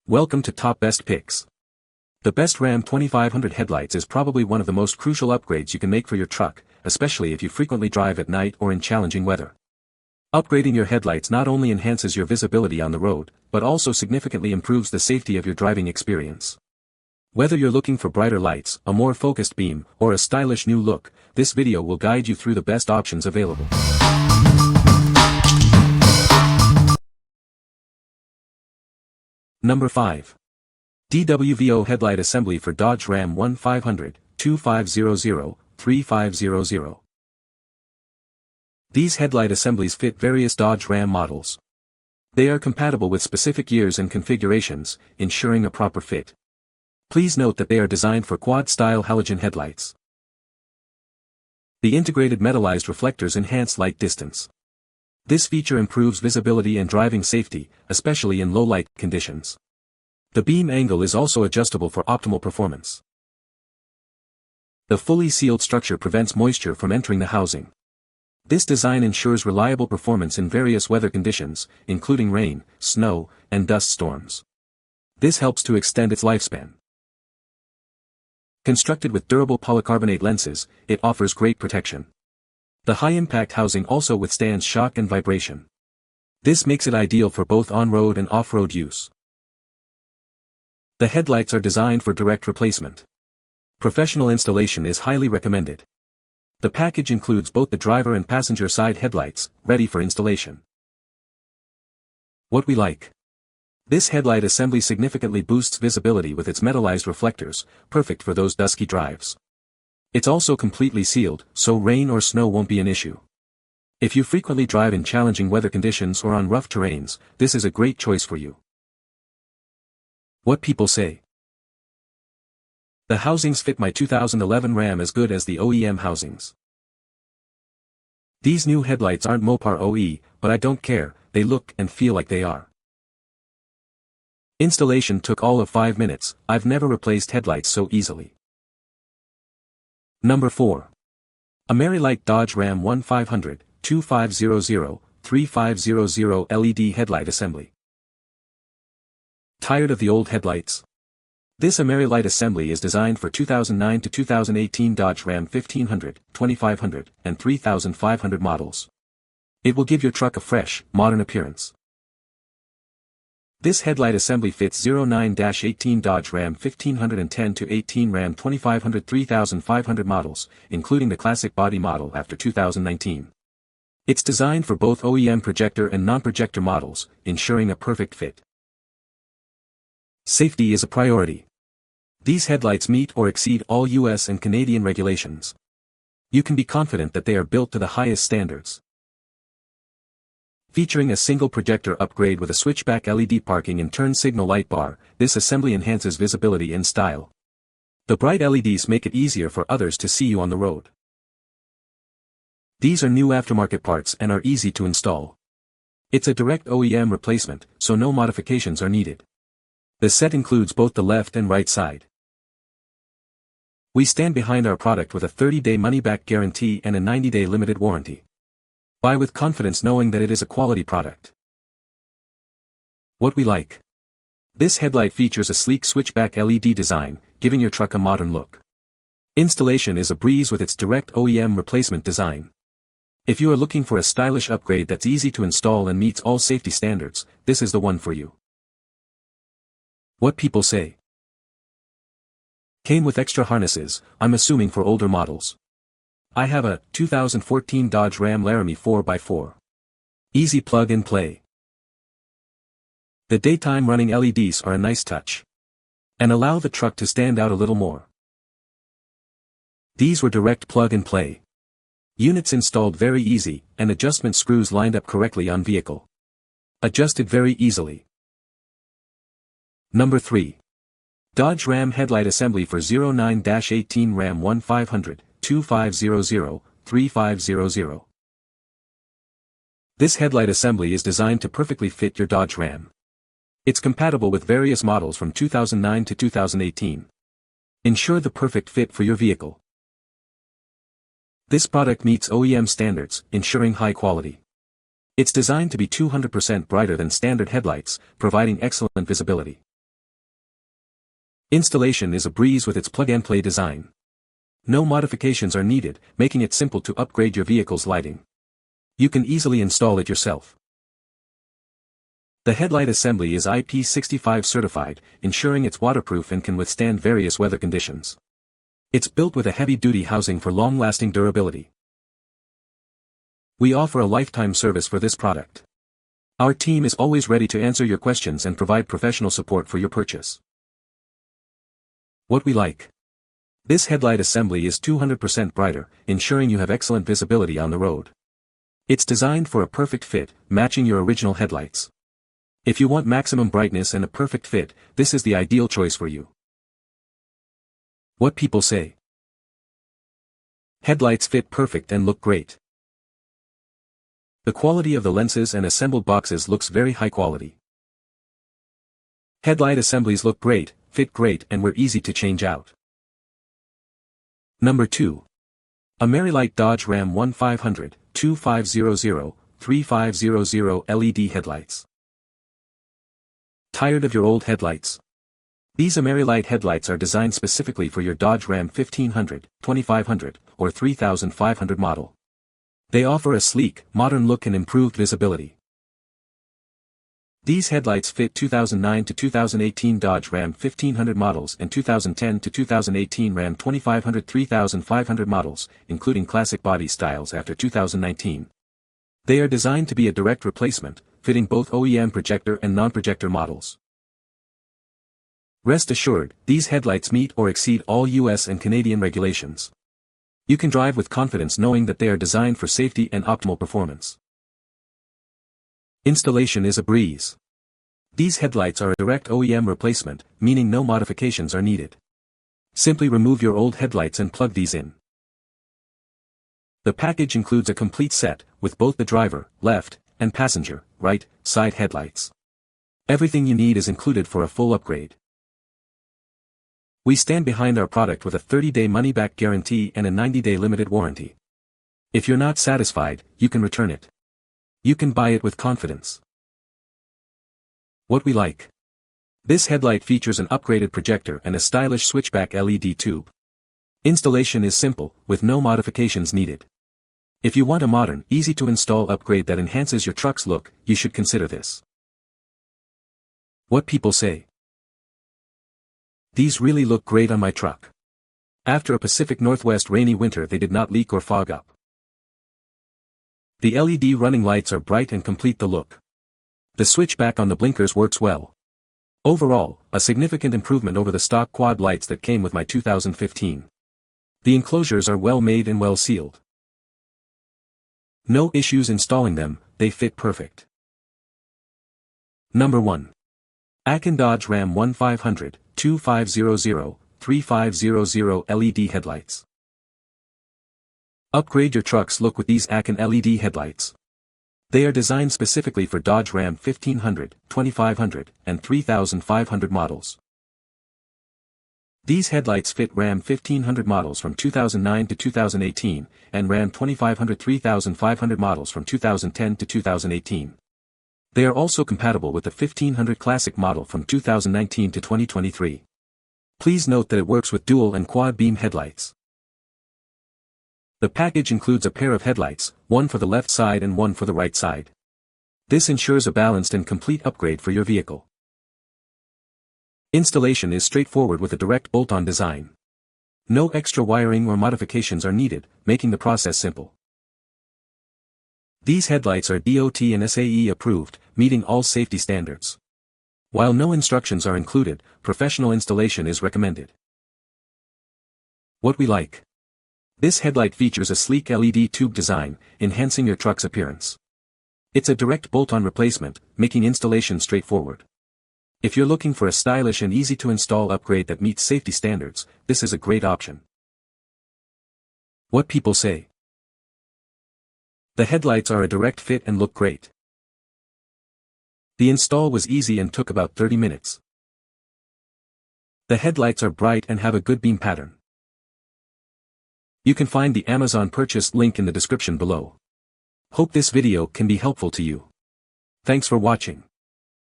Welcome to Top Best Picks. The best Ram 2500 headlights is probably one of the most crucial upgrades you can make for your truck, especially if you frequently drive at night or in challenging weather. Upgrading your headlights not only enhances your visibility on the road, but also significantly improves the safety of your driving experience. Whether you're looking for brighter lights, a more focused beam, or a stylish new look, this video will guide you through the best options available. Number 5. DWVO Headlight Assembly for Dodge Ram 1500, 2500, 3500. These headlight assemblies fit various Dodge Ram models. They are compatible with specific years and configurations, ensuring a proper fit. Please note that they are designed for quad-style halogen headlights. The integrated metallized reflectors enhance light distance. This feature improves visibility and driving safety, especially in low light conditions. The beam angle is also adjustable for optimal performance. The fully sealed structure prevents moisture from entering the housing. This design ensures reliable performance in various weather conditions, including rain, snow, and dust storms. This helps to extend its lifespan. Constructed with durable polycarbonate lenses, it offers great protection. The high-impact housing also withstands shock and vibration. This makes it ideal for both on-road and off-road use. The headlights are designed for direct replacement. Professional installation is highly recommended. The package includes both the driver and passenger side headlights, ready for installation. What we like. This headlight assembly significantly boosts visibility with its metallized reflectors, perfect for those dusky drives. It's also completely sealed, so rain or snow won't be an issue. If you frequently drive in challenging weather conditions or on rough terrains, this is a great choice for you. What people say. The housings fit my 2011 Ram as good as the OEM housings. These new headlights aren't Mopar OE, but I don't care, they look and feel like they are. Installation took all of 5 minutes, I've never replaced headlights so easily. Number 4. AmeriLite Dodge Ram 1500, 2500, 3500 LED Headlight Assembly. Tired of the old headlights? This AmeriLite assembly is designed for 2009 to 2018 Dodge Ram 1500, 2500, and 3500 models. It will give your truck a fresh, modern appearance. This headlight assembly fits 09-18 Dodge Ram 1510 to 18 Ram 2500 3500 models, including the classic body model after 2019. It's designed for both OEM projector and non-projector models, ensuring a perfect fit. Safety is a priority. These headlights meet or exceed all US and Canadian regulations. You can be confident that they are built to the highest standards. Featuring a single projector upgrade with a switchback LED parking and turn signal light bar, this assembly enhances visibility and style. The bright LEDs make it easier for others to see you on the road. These are new aftermarket parts and are easy to install. It's a direct OEM replacement, so no modifications are needed. The set includes both the left and right side. We stand behind our product with a 30-day money-back guarantee and a 90-day limited warranty. Buy with confidence knowing that it is a quality product. What we like. This headlight features a sleek switchback LED design, giving your truck a modern look. Installation is a breeze with its direct OEM replacement design. If you are looking for a stylish upgrade that's easy to install and meets all safety standards, this is the one for you. What people say. Came with extra harnesses, I'm assuming for older models. I have a 2014 Dodge Ram Laramie 4x4. Easy plug and play. The daytime running LEDs are a nice touch. And allow the truck to stand out a little more. These were direct plug and play. Units installed very easy, and adjustment screws lined up correctly on vehicle. Adjusted very easily. Number 3. Dodge Ram Headlight Assembly for 09-18 Ram 1500. 2500, 3500. This headlight assembly is designed to perfectly fit your Dodge Ram. It's compatible with various models from 2009 to 2018. Ensure the perfect fit for your vehicle. This product meets OEM standards, ensuring high quality. It's designed to be 200% brighter than standard headlights, providing excellent visibility. Installation is a breeze with its plug-and-play design. No modifications are needed, making it simple to upgrade your vehicle's lighting. You can easily install it yourself. The headlight assembly is IP65 certified, ensuring it's waterproof and can withstand various weather conditions. It's built with a heavy-duty housing for long-lasting durability. We offer a lifetime service for this product. Our team is always ready to answer your questions and provide professional support for your purchase. What we like. This headlight assembly is 200% brighter, ensuring you have excellent visibility on the road. It's designed for a perfect fit, matching your original headlights. If you want maximum brightness and a perfect fit, this is the ideal choice for you. What people say. Headlights fit perfect and look great. The quality of the lenses and assembled boxes looks very high quality. Headlight assemblies look great, fit great and were easy to change out. Number 2. AmeriLite Dodge Ram 1500, 2500, 3500 LED headlights. Tired of your old headlights? These AmeriLite headlights are designed specifically for your Dodge Ram 1500, 2500, or 3500 model. They offer a sleek, modern look and improved visibility. These headlights fit 2009 to 2018 Dodge Ram 1500 models and 2010 to 2018 Ram 2500 3500 models, including classic body styles after 2019. They are designed to be a direct replacement, fitting both OEM projector and non-projector models. Rest assured, these headlights meet or exceed all US and Canadian regulations. You can drive with confidence knowing that they are designed for safety and optimal performance. Installation is a breeze. These headlights are a direct OEM replacement, meaning no modifications are needed. Simply remove your old headlights and plug these in. The package includes a complete set, with both the driver, left, and passenger, right, side headlights. Everything you need is included for a full upgrade. We stand behind our product with a 30-day money-back guarantee and a 90-day limited warranty. If you're not satisfied, you can return it. You can buy it with confidence. What we like. This headlight features an upgraded projector and a stylish switchback LED tube. Installation is simple, with no modifications needed. If you want a modern, easy-to-install upgrade that enhances your truck's look, you should consider this. What people say. These really look great on my truck. After a Pacific Northwest rainy winter they did not leak or fog up. The LED running lights are bright and complete the look. The switchback on the blinkers works well. Overall, a significant improvement over the stock quad lights that came with my 2015. The enclosures are well made and well sealed. No issues installing them, they fit perfect. Number 1. AKKON Dodge Ram 1500, 2500, 3500 LED headlights. Upgrade your truck's look with these AKKON LED headlights. They are designed specifically for Dodge Ram 1500, 2500, and 3500 models. These headlights fit Ram 1500 models from 2009 to 2018, and Ram 2500 3500 models from 2010 to 2018. They are also compatible with the 1500 Classic model from 2019 to 2023. Please note that it works with dual and quad beam headlights. The package includes a pair of headlights, one for the left side and one for the right side. This ensures a balanced and complete upgrade for your vehicle. Installation is straightforward with a direct bolt-on design. No extra wiring or modifications are needed, making the process simple. These headlights are DOT and SAE approved, meeting all safety standards. While no instructions are included, professional installation is recommended. What we like. This headlight features a sleek LED tube design, enhancing your truck's appearance. It's a direct bolt-on replacement, making installation straightforward. If you're looking for a stylish and easy-to-install upgrade that meets safety standards, this is a great option. What people say. The headlights are a direct fit and look great. The install was easy and took about 30 minutes. The headlights are bright and have a good beam pattern. You can find the Amazon purchase link in the description below. Hope this video can be helpful to you. Thanks for watching.